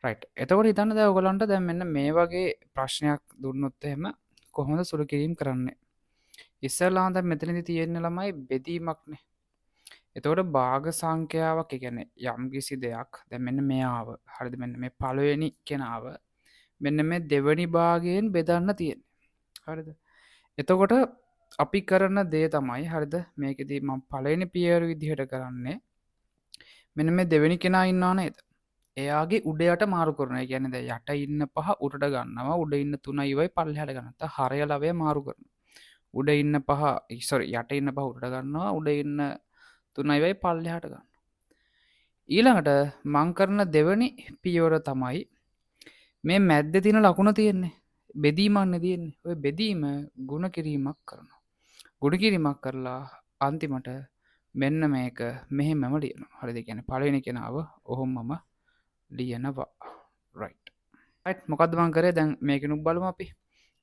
Right. එතකොට හිතන්න දැන් ඔයගලන්ට දැන් මෙන්න මේ වගේ ප්‍රශ්නයක් දුන්නොත් එහෙම කොහොමද සුළු කිරීම කරන්නේ? ඉස්සෙල්ලාම දැන් මෙතනදී තියෙන්නේ ළමයි බෙදීමක්නේ. එතකොට භාග සංඛ්‍යාවක් ඒ කියන්නේ යම්කිසි දෙයක් දැන් මෙන්න මෙයාව හරිද මෙන්න මේ පළවෙනි කෙනාව මෙන්න මේ දෙවෙනි භාගයෙන් බෙදන්න තියෙන්නේ. හරිද? එතකොට අපි කරන දේ තමයි හරිද මේකෙදී මම පළවෙනි පියවර විදිහට කරන්නේ මෙන්න මේ දෙවෙනි කෙනා ඉන්නවා නේද? එයාගේ උඩ යට මාරු කරනවා. ඒ කියන්නේ දැන් යට ඉන්න පහ උඩට ගන්නවා. උඩ ඉන්න 3 ඉවයි පල්ලෙහාට ගන්නවා. නැත්නම් හරය ලවය මාරු කරනවා. උඩ ඉන්න පහ යට ඉන්න පහ උඩට ගන්නවා. උඩ ඉන්න 3 ඉවයි පල්ලෙහාට ගන්නවා. ඊළඟට මං කරන දෙවෙනි පියවර තමයි මේ මැද්දේ තියෙන ලකුණ තියෙන්නේ. බෙදීමක්නේ තියෙන්නේ. ඔය බෙදීම ಗುಣ කිරීමක් කරනවා. ගුණ කිරීමක් කරලා අන්තිමට මෙන්න මේක මෙහෙමම ලියනවා. හරිද? ඒ කියන්නේ පළවෙනි කෙනාව ඔහොමම ලියනවා. රයිට්. රයිට් මොකද්ද මං කරේ? දැන් මේකෙනුත් බලමු අපි.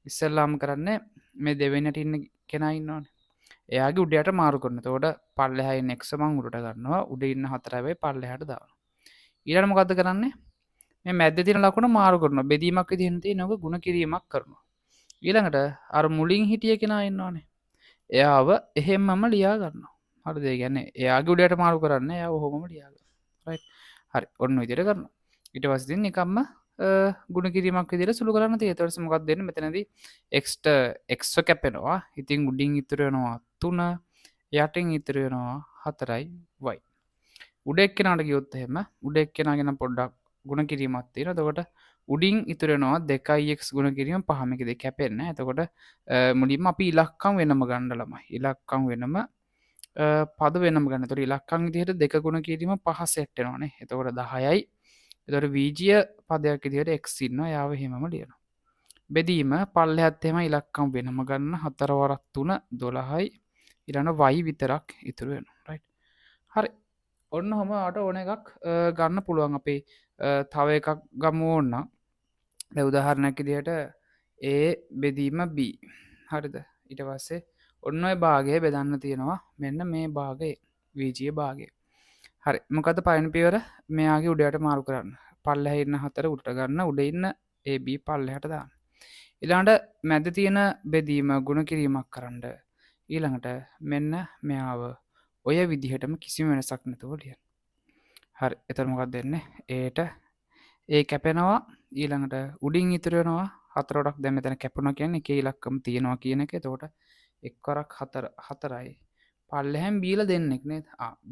ඉස්සෙල්ලාම කරන්නේ මේ දෙවෙනියට ඉන්න කෙනා ඉන්නවනේ. එයාගේ උඩ යට මාරු කරනවා. එතකොට පල්ලෙහා ඉන්න x මං උඩට ගන්නවා. උඩ ඉන්න 4 වෙයි පල්ලෙහාට දානවා. ඊළඟට මොකද්ද කරන්නේ? මේ මැද්දේ තියෙන ලකුණ මාරු කරනවා. බෙදීමක් විදිහෙන් තියෙනක ಗುಣ කිරීමක් කරනවා. ඊළඟට අර මුලින් හිටිය කෙනා ඉන්නවනේ. එයාව එහෙම්මම ලියා ගන්නවා. හරිද? ඒ කියන්නේ එයාගේ උඩ යට මාරු කරන්නේ එයාව ඔහොමම ලියා ගන්නවා. රයිට්. හරි. ඔන්න ඔය විදිහට කරනවා. ඊට පස්සේ ඉතින් නිකම්ම ගුණ කිරීමක් විදිහට සුළු කරන්න තියෙනවා. ඊට පස්සේ මොකක්ද වෙන්නේ? මෙතනදී x ට x කැපෙනවා. ඉතින් උඩින් ඉතුරු වෙනවා 3. යටින් ඉතුරු වෙනවා 4යි y. උඩ එක්කෙනාට ගියොත් එහෙම උඩ එක්කෙනා ගැන පොඩ්ඩක් ගුණ කිරීමක් තියෙනවා. එතකොට උඩින් ඉතුරු වෙනවා 2x ගුණ කිරීම 5 මේක දෙක කැපෙන්නේ. එතකොට මුලින්ම අපි ඉලක්කම් වෙනම ගන්න ළමයි. ඉලක්කම් වෙනම පද වෙනම ගන්න. එතකොට ඉලක්කම් විදිහට 2 ගුණ කිරීම 5 සෙට් වෙනවානේ. එතකොට 10යි. එතකොට බීජීය පදයක් විදිහට x ඉන්නවා. යාව එහෙමම ලියනවා. බෙදීම පල්ලෙහාත් එහෙම ඉලක්කම් වෙනම ගන්න 4 වරක් 3 12යි. ඊළඟ y විතරක් ඉතුරු වෙනවා. රයිට්. හරි. ඔන්න ඔහම ඔයාලට ඕන එකක් ගන්න පුළුවන්. අපි තව එකක් ගමු ඕන නම්. දැන් උදාහරණයක් විදිහට a බෙදීම b. හරිද? ඊට පස්සේ ඔන්න ඔය භාගය බෙදන්න තියෙනවා. මෙන්න මේ භාගය බීජීය භාගය. හරි. මොකද්ද පළවෙනි පියවර? මෙයාගේ උඩ යට මාරු කරන්න. පල්ලෙහා ඉන්න 4 උඩට ගන්න. උඩ ඉන්න ab පල්ලෙහාට දාන්න. ඊළඟට මැද තියෙන බෙදීම ගුණ කිරීමක් කරන්න. ඊළඟට මෙන්න මෙයාව ඔය විදිහටම කිසිම වෙනසක් නැතුව ලියන්න. හරි. එතන මොකක්ද වෙන්නේ? ඒට ඒ කැපෙනවා. ඊළඟට උඩින් ඉතුරු වෙනවා 4 වරක්. දැන් මෙතන කැපුණා කියන්නේ එකේ ඉලක්කම තියෙනවා කියන එක. එතකොට එක් වරක් 4 4යි. පල්ලෙහෙන් b ලා දෙන්නෙක් නේද?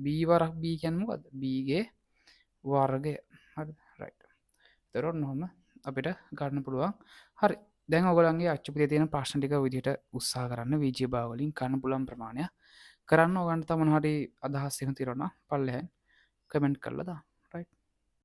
b වරක් b කියන්නේ මොකද්ද? b ගේ වර්ගය. හරිද? රයිට්. එතකොට ඔන්නෝම අපිට ගන්න පුළුවන්. හරි. දැන් ඔයගොල්ලන්ගේ අච්චුපිටේ තියෙන ප්‍රශ්න ටික විදිහට උත්සාහ කරන්න විජය භාග වලින් ගන්න පුළුවන් ප්‍රමාණය කරන්න. ඔයගන්ට තව මොනවා හරි අදහස් එහෙම තියෙනවා නම් පල්ලෙහෙන් කමෙන්ට් කරලා දාන්න.